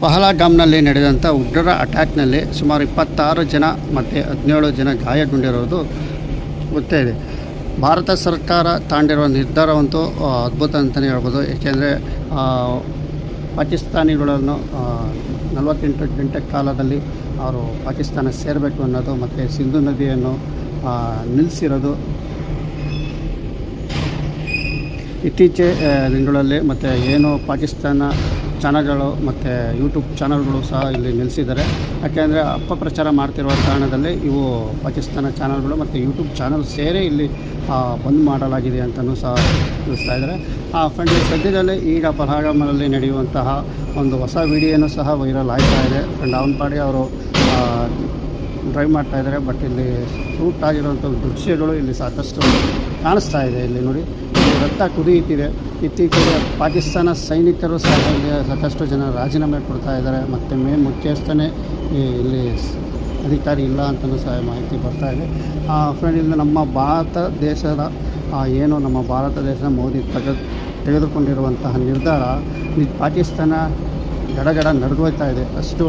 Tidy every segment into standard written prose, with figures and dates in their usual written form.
ಪಹಲ್ಗಾಮ್ನಲ್ಲಿ ನಡೆದಂಥ ಉಗ್ರರ ಅಟ್ಯಾಕ್ನಲ್ಲಿ ಸುಮಾರು 26 ಜನ ಮತ್ತು 17 ಜನ ಗಾಯಗೊಂಡಿರೋದು ಗೊತ್ತೇ ಇದೆ. ಭಾರತ ಸರ್ಕಾರ ತಾಂಡಿರುವ ನಿರ್ಧಾರವಂತೂ ಅದ್ಭುತ ಅಂತಲೇ ಹೇಳ್ಬೋದು. ಏಕೆಂದರೆ ಪಾಕಿಸ್ತಾನಿಗಳನ್ನು 48 ಗಂಟೆ ಕಾಲದಲ್ಲಿ ಅವರು ಪಾಕಿಸ್ತಾನ ಸೇರಬೇಕು ಅನ್ನೋದು ಮತ್ತು ಸಿಂಧು ನದಿಯನ್ನು ನಿಲ್ಲಿಸಿರೋದು ಇತ್ತೀಚೆಗೆ ದಿನಗಳಲ್ಲಿ. ಮತ್ತು ಏನು ಪಾಕಿಸ್ತಾನ ಚಾನಲ್ಗಳು ಮತ್ತು ಯೂಟ್ಯೂಬ್ ಚಾನಲ್ಗಳು ಸಹ ಇಲ್ಲಿ ನಿಲ್ಲಿಸಿದ್ದಾರೆ. ಯಾಕೆಂದರೆ ಅಪಪ್ರಚಾರ ಮಾಡ್ತಿರುವ ಕಾರಣದಲ್ಲಿ ಇವು ಪಾಕಿಸ್ತಾನ ಚಾನಲ್ಗಳು ಮತ್ತು ಯೂಟ್ಯೂಬ್ ಚಾನಲ್ ಸೇರಿ ಇಲ್ಲಿ ಬಂದ್ ಮಾಡಲಾಗಿದೆ ಅಂತಲೂ ಸಹ ತಿಳಿಸ್ತಾ ಇದ್ದಾರೆ. ಫ್ರೆಂಡ್, ಸದ್ಯದಲ್ಲೇ ಈಗ ಪಹಲ್ಗಾಮ್ನಲ್ಲಿ ನಡೆಯುವಂತಹ ಒಂದು ಹೊಸ ವಿಡಿಯೋನೂ ಸಹ ವೈರಲ್ ಆಗ್ತಾ ಇದೆ. ಫ್ರೆಂಡ್, ಅವನ ಪಾಡಿ ಅವರು ಡ್ರೈವ್ ಮಾಡ್ತಾಯಿದ್ದಾರೆ. ಬಟ್ ಇಲ್ಲಿ ಶೂಟ್ ಆಗಿರುವಂಥ ದೃಶ್ಯಗಳು ಇಲ್ಲಿ ಸಾಕಷ್ಟು ಕಾಣಿಸ್ತಾ ಇದೆ. ಇಲ್ಲಿ ನೋಡಿ, ರಕ್ತ ಕುದಿಯುತ್ತಿದೆ. ಇತ್ತೀಚೆಗೆ ಪಾಕಿಸ್ತಾನ ಸೈನಿಕರು ಸಹ ಸಾಕಷ್ಟು ಜನ ರಾಜೀನಾಮೆ ಕೊಡ್ತಾ ಇದ್ದಾರೆ. ಮತ್ತು ಮುಖ್ಯಸ್ಥನೇ ಇಲ್ಲಿ ಅಧಿಕಾರಿ ಇಲ್ಲ ಅಂತಲೂ ಸಹ ಮಾಹಿತಿ ಬರ್ತಾ ಇದೆ. ಫ್ರೆಂಡ್, ಇಲ್ಲಿ ನಮ್ಮ ಭಾರತ ದೇಶದ ಏನು ನಮ್ಮ ಭಾರತ ದೇಶದ ಮೋದಿ ತೆಗೆದುಕೊಂಡಿರುವಂತಹ ನಿರ್ಧಾರ ಪಾಕಿಸ್ತಾನ ಗಡಗಡ ನಡ್ಗೋಯ್ತಾ ಇದೆ. ಅಷ್ಟು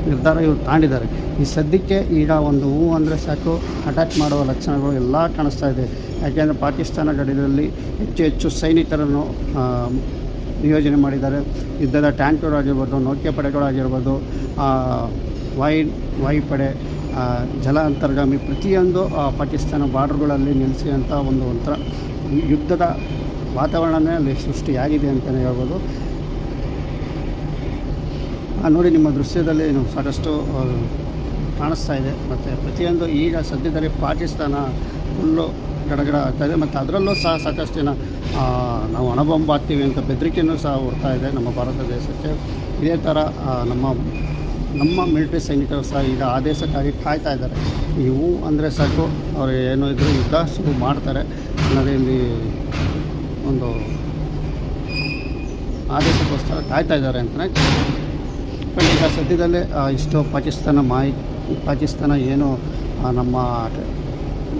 ನಿರ್ಧಾರ ಇವರು ತಾಂಡಿದ್ದಾರೆ. ಈ ಸದ್ಯಕ್ಕೆ ಈಗ ಒಂದು ಹೂ ಅಂದರೆ ಸಾಕು ಅಟ್ಯಾಕ್ ಮಾಡುವ ಲಕ್ಷಣಗಳು ಎಲ್ಲ ಕಾಣಿಸ್ತಾ ಇದೆ. ಯಾಕೆಂದರೆ ಪಾಕಿಸ್ತಾನ ಗಡಿಯಲ್ಲಿ ಹೆಚ್ಚು ಸೈನಿಕರನ್ನು ನಿಯೋಜನೆ ಮಾಡಿದ್ದಾರೆ. ಯುದ್ಧದ ಟ್ಯಾಂಕರಾಗಿರ್ಬೋದು, ನೌಕೆ ಪಡೆಗಳಾಗಿರ್ಬೋದು, ವಾಯುಪಡೆ, ಜಲ ಅಂತರ್ಗಾಮಿ ಪ್ರತಿಯೊಂದು ಪಾಕಿಸ್ತಾನ ಬಾರ್ಡ್ರ್ಗಳಲ್ಲಿ ನಿಲ್ಲಿಸಿದಂಥ ಒಂಥರ ಯುದ್ಧದ ವಾತಾವರಣನೇ ಅಲ್ಲಿ ಸೃಷ್ಟಿಯಾಗಿದೆ ಅಂತಲೇ ಹೇಳ್ಬೋದು. ನೋಡಿ, ನಿಮ್ಮ ದೃಶ್ಯದಲ್ಲಿ ಸಾಕಷ್ಟು ಕಾಣಿಸ್ತಾ ಇದೆ. ಮತ್ತು ಪ್ರತಿಯೊಂದು ಈಗ ಸದ್ಯದಲ್ಲಿ ಪಾಕಿಸ್ತಾನ ಫುಲ್ಲು ಗಡಗಡ ಆಗ್ತಾಯಿದೆ. ಮತ್ತು ಅದರಲ್ಲೂ ಸಹ ಸಾಕಷ್ಟು ಜನ ನಾವು ಅಣಬೊಂಬು ಹಾಕ್ತೀವಿ ಅಂತ ಬೆದರಿಕೆಯೂ ಸಹ ಹೊರ್ತಾ ಇದೆ ನಮ್ಮ ಭಾರತ ದೇಶಕ್ಕೆ. ಇದೇ ಥರ ನಮ್ಮ ಮಿಲಿಟರಿ ಸೈನಿಕರು ಸಹ ಈಗ ಆದೇಶಕ್ಕಾಗಿ ಕಾಯ್ತಾ ಇದ್ದಾರೆ. ಇವು ಅಂದರೆ ಸಾಕು ಅವರು ಏನೋ ಇದ್ದರೂ ಯುದ್ಧ ಶುರು ಮಾಡ್ತಾರೆ ಅನ್ನೋದೇ ಇಲ್ಲಿ ಒಂದು ಆದೇಶಕ್ಕೋಸ್ಕರ ಕಾಯ್ತಾ ಇದ್ದಾರೆ ಅಂತಲೇ. ಈಗ ಸದ್ಯದಲ್ಲೇ ಇಷ್ಟು ಪಾಕಿಸ್ತಾನ ಏನು ನಮ್ಮ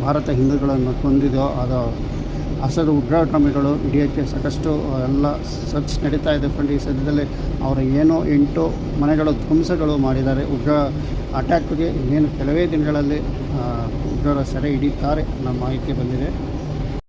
ಭಾರತ ಹಿಂದೂಗಳನ್ನು ಕೊಂದಿದೋ ಅದು ಹಸದು ಉಗ್ರಗಾಮಿಗಳು ಹಿಡಿಯೋಕ್ಕೆ ಸಾಕಷ್ಟು ಎಲ್ಲ ಸರ್ಚ್ ನಡೀತಾ ಇದೆ. ಫ್ರೆಂಡ್, ಈ ಸದ್ಯದಲ್ಲಿ ಅವರು ಏನೋ 8 ಮನೆಗಳು ಧ್ವಂಸಗಳು ಮಾಡಿದ್ದಾರೆ. ಉಗ್ರ ಅಟ್ಯಾಕ್ಗೆ ಇನ್ನೇನು ಕೆಲವೇ ದಿನಗಳಲ್ಲಿ ಉಗ್ರರ ಸೆರೆ ಹಿಡಿತಾರೆ ಅನ್ನೋ ಮಾಹಿತಿ ಬಂದಿದೆ.